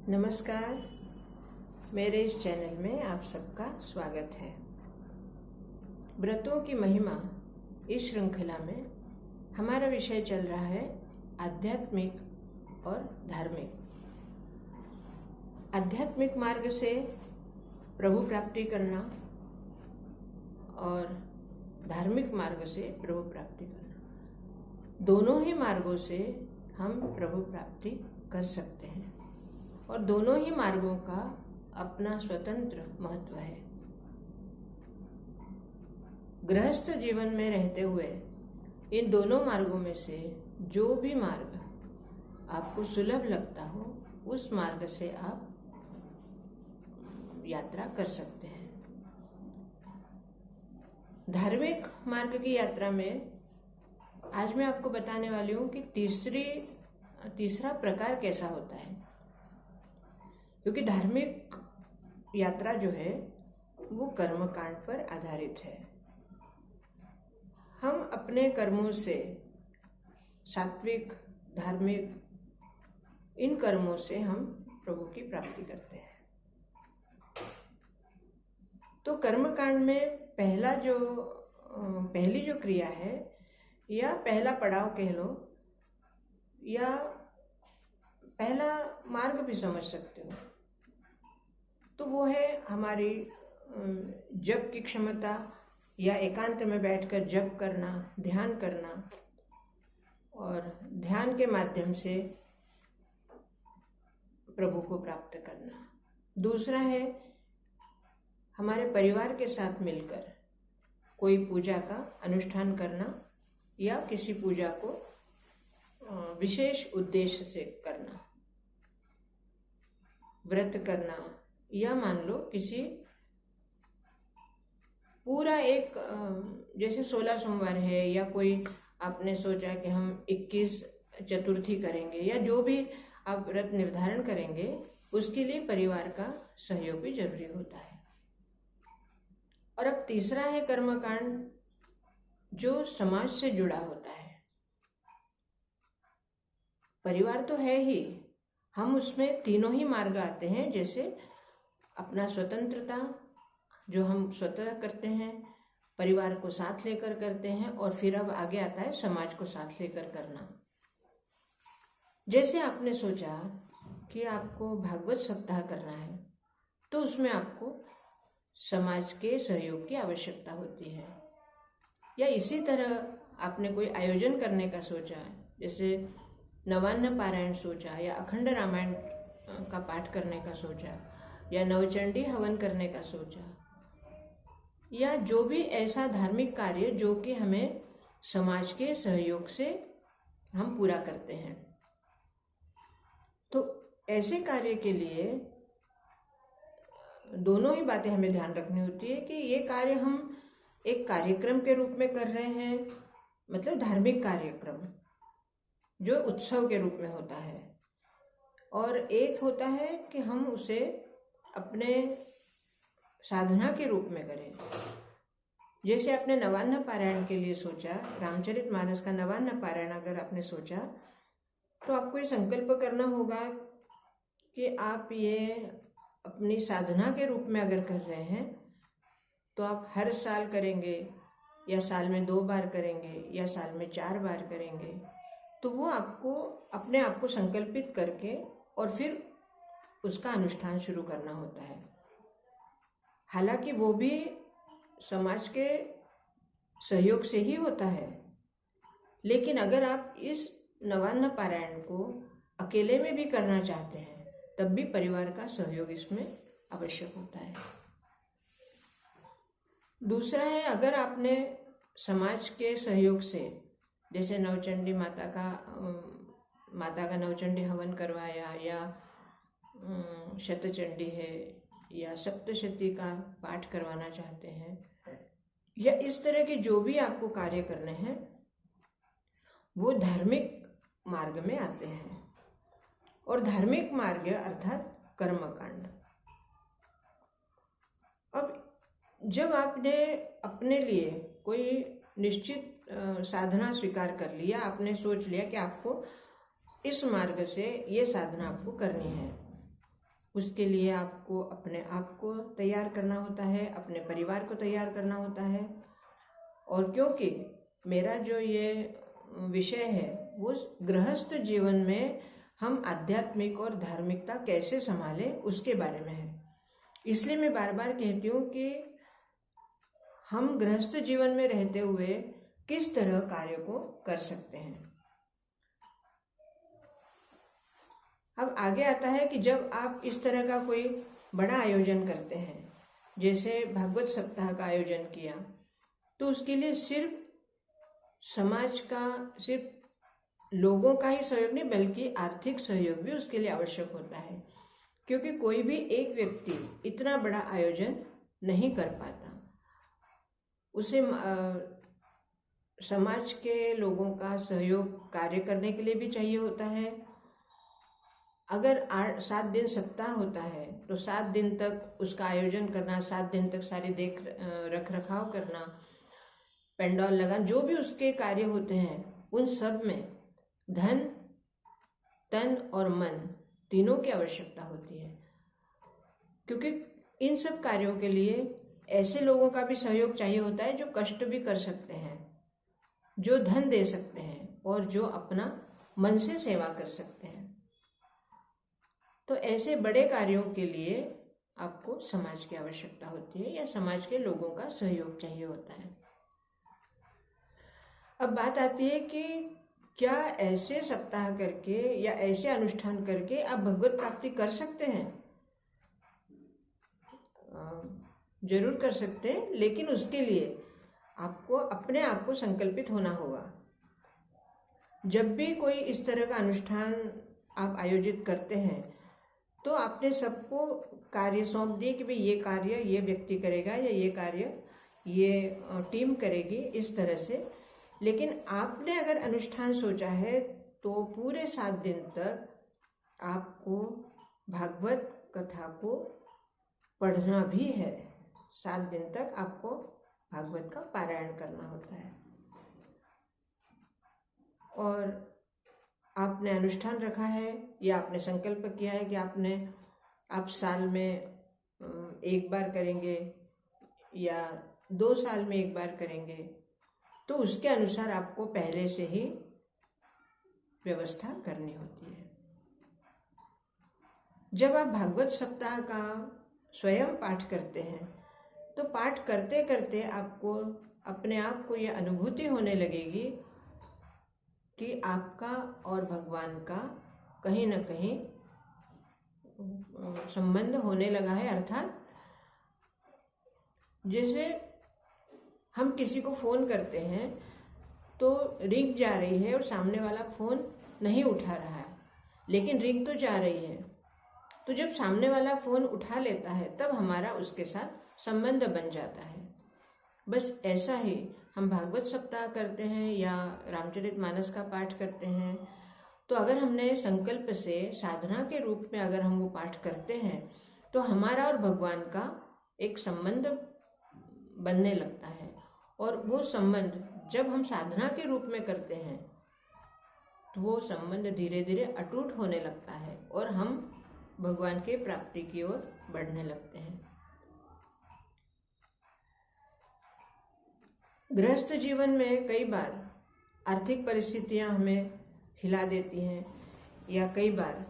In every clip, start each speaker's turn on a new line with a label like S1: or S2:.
S1: नमस्कार। मेरे इस चैनल में आप सबका स्वागत है। व्रतों की महिमा इस श्रृंखला में हमारा विषय चल रहा है आध्यात्मिक और धार्मिक। आध्यात्मिक मार्ग से प्रभु प्राप्ति करना और धार्मिक मार्ग से प्रभु प्राप्ति करना, दोनों ही मार्गों से हम प्रभु प्राप्ति कर सकते हैं और दोनों ही मार्गों का अपना स्वतंत्र महत्व है। गृहस्थ जीवन में रहते हुए इन दोनों मार्गों में से जो भी मार्ग आपको सुलभ लगता हो उस मार्ग से आप यात्रा कर सकते हैं। धार्मिक मार्ग की यात्रा में आज मैं आपको बताने वाली हूँ कि तीसरा प्रकार कैसा होता है, क्योंकि धार्मिक यात्रा जो है वो कर्मकांड पर आधारित है। हम अपने कर्मों से, सात्विक धार्मिक इन कर्मों से हम प्रभु की प्राप्ति करते हैं। तो कर्मकांड में पहली जो क्रिया है या पहला पड़ाव कह लो या पहला मार्ग भी समझ सकते हो, तो वो है हमारी जप की क्षमता या एकांत में बैठकर जप करना, ध्यान करना और ध्यान के माध्यम से प्रभु को प्राप्त करना। दूसरा है हमारे परिवार के साथ मिलकर कोई पूजा का अनुष्ठान करना या किसी पूजा को विशेष उद्देश्य से करना, व्रत करना, या मान लो किसी पूरा एक जैसे 16 सोमवार है या कोई आपने सोचा कि हम 21 चतुर्थी करेंगे या जो भी आप व्रत निर्धारण करेंगे, उसके लिए परिवार का सहयोग भी जरूरी होता है। और अब तीसरा है कर्मकांड जो समाज से जुड़ा होता है। परिवार तो है ही, हम उसमें तीनों ही मार्ग आते हैं, जैसे अपना स्वतंत्रता जो हम स्वतः करते हैं, परिवार को साथ लेकर करते हैं, और फिर अब आगे आता है समाज को साथ लेकर करना। जैसे आपने सोचा कि आपको भागवत सप्ताह करना है, तो उसमें आपको समाज के सहयोग की आवश्यकता होती है। या इसी तरह आपने कोई आयोजन करने का सोचा, जैसे नवान्न पारायण सोचा या अखंड रामायण का पाठ करने का सोचा या नवचंडी हवन करने का सोचा, या जो भी ऐसा धार्मिक कार्य जो कि हमें समाज के सहयोग से हम पूरा करते हैं, तो ऐसे कार्य के लिए दोनों ही बातें हमें ध्यान रखनी होती है कि ये कार्य हम एक कार्यक्रम के रूप में कर रहे हैं, मतलब धार्मिक कार्यक्रम जो उत्सव के रूप में होता है, और एक होता है कि हम उसे अपने साधना के रूप में करें। जैसे आपने नवान्न पारायण के लिए सोचा, रामचरितमानस का नवान्न पारायण अगर आपने सोचा, तो आपको ये संकल्प करना होगा कि आप ये अपनी साधना के रूप में अगर कर रहे हैं तो आप हर साल करेंगे या साल में 2 बार करेंगे या साल में 4 बार करेंगे। तो वो आपको अपने आप को संकल्पित करके और फिर उसका अनुष्ठान शुरू करना होता है। हालांकि वो भी समाज के सहयोग से ही होता है, लेकिन अगर आप इस नवान्न पारायण को अकेले में भी करना चाहते हैं, तब भी परिवार का सहयोग इसमें आवश्यक होता है। दूसरा है, अगर आपने समाज के सहयोग से, जैसे नवचंडी माता का नवचंडी हवन करवाया, या शतचंडी है या सप्तशती का पाठ करवाना चाहते हैं, या इस तरह के जो भी आपको कार्य करने हैं, वो धार्मिक मार्ग में आते हैं। और धार्मिक मार्ग अर्थात कर्मकांड। अब जब आपने अपने लिए कोई निश्चित साधना स्वीकार कर लिया, आपने सोच लिया कि आपको इस मार्ग से ये साधना आपको करनी है, उसके लिए आपको अपने आप को तैयार करना होता है, अपने परिवार को तैयार करना होता है। और क्योंकि मेरा जो ये विषय है वो गृहस्थ जीवन में हम आध्यात्मिक और धार्मिकता कैसे संभालें उसके बारे में है, इसलिए मैं बार बार कहती हूँ कि हम गृहस्थ जीवन में रहते हुए किस तरह कार्य को कर सकते हैं। अब आगे आता है कि जब आप इस तरह का कोई बड़ा आयोजन करते हैं, जैसे भागवत सप्ताह का आयोजन किया, तो उसके लिए सिर्फ समाज का, सिर्फ लोगों का ही सहयोग नहीं बल्कि आर्थिक सहयोग भी उसके लिए आवश्यक होता है, क्योंकि कोई भी एक व्यक्ति इतना बड़ा आयोजन नहीं कर पाता। उसे समाज के लोगों का सहयोग कार्य करने के लिए भी चाहिए होता है। अगर 7 दिन सप्ताह होता है तो 7 दिन तक उसका आयोजन करना, 7 दिन तक सारी रख रखाव करना, पेंडॉल लगाना, जो भी उसके कार्य होते हैं उन सब में धन, तन और मन तीनों की आवश्यकता होती है। क्योंकि इन सब कार्यों के लिए ऐसे लोगों का भी सहयोग चाहिए होता है जो कष्ट भी कर सकते हैं, जो धन दे सकते हैं और जो अपना मन से सेवा कर सकते हैं। तो ऐसे बड़े कार्यों के लिए आपको समाज की आवश्यकता होती है या समाज के लोगों का सहयोग चाहिए होता है। अब बात आती है कि क्या ऐसे सप्ताह करके या ऐसे अनुष्ठान करके आप भगवत प्राप्ति कर सकते हैं? जरूर कर सकते हैं, लेकिन उसके लिए आपको अपने आप को संकल्पित होना होगा। जब भी कोई इस तरह का अनुष्ठान आप आयोजित करते हैं तो आपने सबको कार्य सौंप दिए कि भाई ये कार्य ये व्यक्ति करेगा या ये कार्य ये टीम करेगी, इस तरह से। लेकिन आपने अगर अनुष्ठान सोचा है तो पूरे 7 दिन तक आपको भागवत कथा को पढ़ना भी है। 7 दिन तक आपको भागवत का पारायण करना होता है। और आपने अनुष्ठान रखा है या आपने संकल्प किया है कि आप साल में 1 बार करेंगे या 2 साल में 1 बार करेंगे, तो उसके अनुसार आपको पहले से ही व्यवस्था करनी होती है। जब आप भागवत सप्ताह का स्वयं पाठ करते हैं तो पाठ करते करते आपको अपने आप को यह अनुभूति होने लगेगी कि आपका और भगवान का कहीं न कहीं संबंध होने लगा है। अर्थात जैसे हम किसी को फोन करते हैं तो रिंग जा रही है और सामने वाला फोन नहीं उठा रहा है, लेकिन रिंग तो जा रही है। तो जब सामने वाला फोन उठा लेता है तब हमारा उसके साथ संबंध बन जाता है। बस ऐसा ही हम भागवत सप्ताह करते हैं या रामचरितमानस का पाठ करते हैं, तो अगर हमने संकल्प से साधना के रूप में अगर हम वो पाठ करते हैं तो हमारा और भगवान का एक संबंध बनने लगता है। और वो संबंध जब हम साधना के रूप में करते हैं तो वो संबंध धीरे धीरे अटूट होने लगता है और हम भगवान के प्राप्ति की ओर बढ़ने लगते हैं। गृहस्थ जीवन में कई बार आर्थिक परिस्थितियां हमें हिला देती हैं या कई बार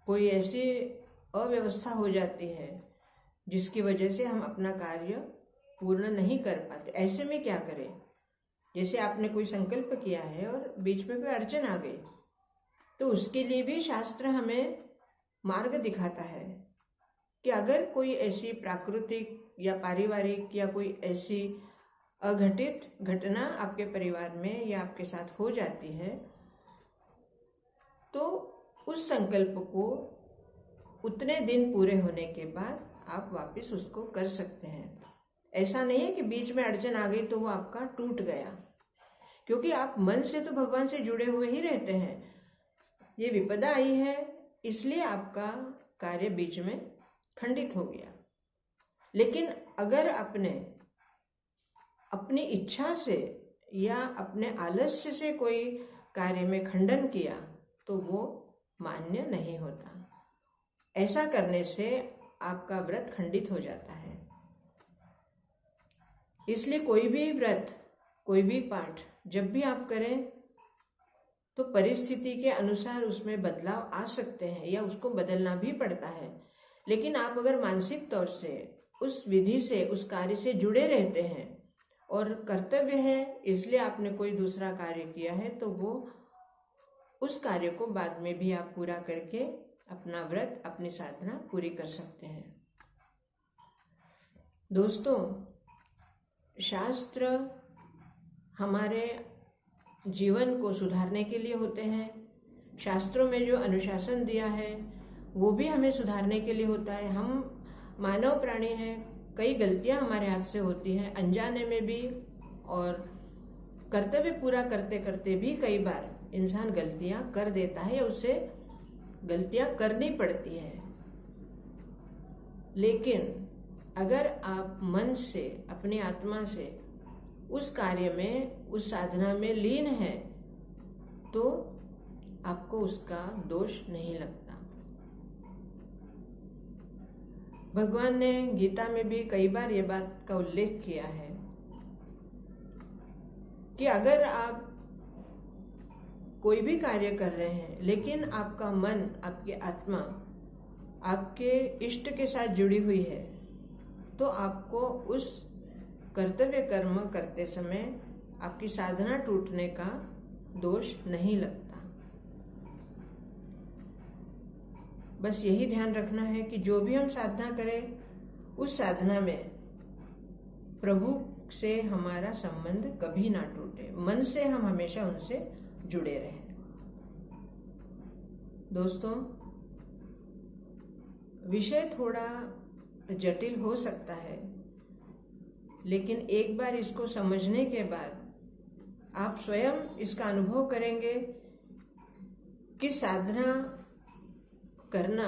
S1: कोई ऐसी अव्यवस्था हो जाती है जिसकी वजह से हम अपना कार्य पूर्ण नहीं कर पाते। ऐसे में क्या करें? जैसे आपने कोई संकल्प किया है और बीच में कोई अड़चन आ गई, तो उसके लिए भी शास्त्र हमें मार्ग दिखाता है कि अगर कोई ऐसी प्राकृतिक या पारिवारिक या कोई ऐसी अघटित घटना आपके परिवार में या आपके साथ हो जाती है तो उस संकल्प को उतने दिन पूरे होने के बाद आप वापस उसको कर सकते हैं। ऐसा नहीं है कि बीच में अड़चन आ गई तो वो आपका टूट गया, क्योंकि आप मन से तो भगवान से जुड़े हुए ही रहते हैं। ये विपदा आई है इसलिए आपका कार्य बीच में खंडित हो गया। लेकिन अगर आपने अपनी इच्छा से या अपने आलस्य से कोई कार्य में खंडन किया तो वो मान्य नहीं होता। ऐसा करने से आपका व्रत खंडित हो जाता है। इसलिए कोई भी व्रत, कोई भी पाठ जब भी आप करें तो परिस्थिति के अनुसार उसमें बदलाव आ सकते हैं या उसको बदलना भी पड़ता है। लेकिन आप अगर मानसिक तौर से उस विधि से, उस कार्य से जुड़े रहते हैं और कर्तव्य है इसलिए आपने कोई दूसरा कार्य किया है, तो वो उस कार्य को बाद में भी आप पूरा करके अपना व्रत, अपनी साधना पूरी कर सकते हैं। दोस्तों, शास्त्र हमारे जीवन को सुधारने के लिए होते हैं। शास्त्रों में जो अनुशासन दिया है वो भी हमें सुधारने के लिए होता है। हम मानव प्राणी हैं, कई गलतियां हमारे हाथ से होती हैं, अनजाने में भी, और कर्तव्य पूरा करते करते भी कई बार इंसान गलतियां कर देता है या उसे गलतियां करनी पड़ती है। लेकिन अगर आप मन से, अपनी आत्मा से उस कार्य में, उस साधना में लीन है तो आपको उसका दोष नहीं लगता। भगवान ने गीता में भी कई बार ये बात का उल्लेख किया है कि अगर आप कोई भी कार्य कर रहे हैं लेकिन आपका मन, आपकी आत्मा आपके इष्ट के साथ जुड़ी हुई है तो आपको उस कर्तव्य कर्म करते समय आपकी साधना टूटने का दोष नहीं लगता। बस यही ध्यान रखना है कि जो भी हम साधना करें उस साधना में प्रभु से हमारा संबंध कभी ना टूटे, मन से हम हमेशा उनसे जुड़े रहें। दोस्तों, विषय थोड़ा जटिल हो सकता है, लेकिन एक बार इसको समझने के बाद आप स्वयं इसका अनुभव करेंगे कि साधना करना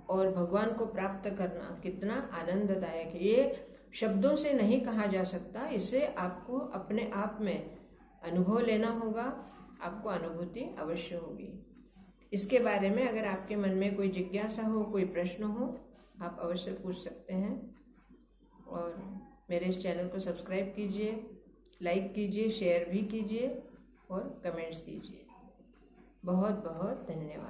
S1: और भगवान को प्राप्त करना कितना आनंददायक है। ये शब्दों से नहीं कहा जा सकता, इसे आपको अपने आप में अनुभव लेना होगा, आपको अनुभूति अवश्य होगी। इसके बारे में अगर आपके मन में कोई जिज्ञासा हो, कोई प्रश्न हो, आप अवश्य पूछ सकते हैं। और मेरे इस चैनल को सब्सक्राइब कीजिए, लाइक कीजिए, शेयर भी कीजिए और कमेंट्स दीजिए। बहुत बहुत धन्यवाद।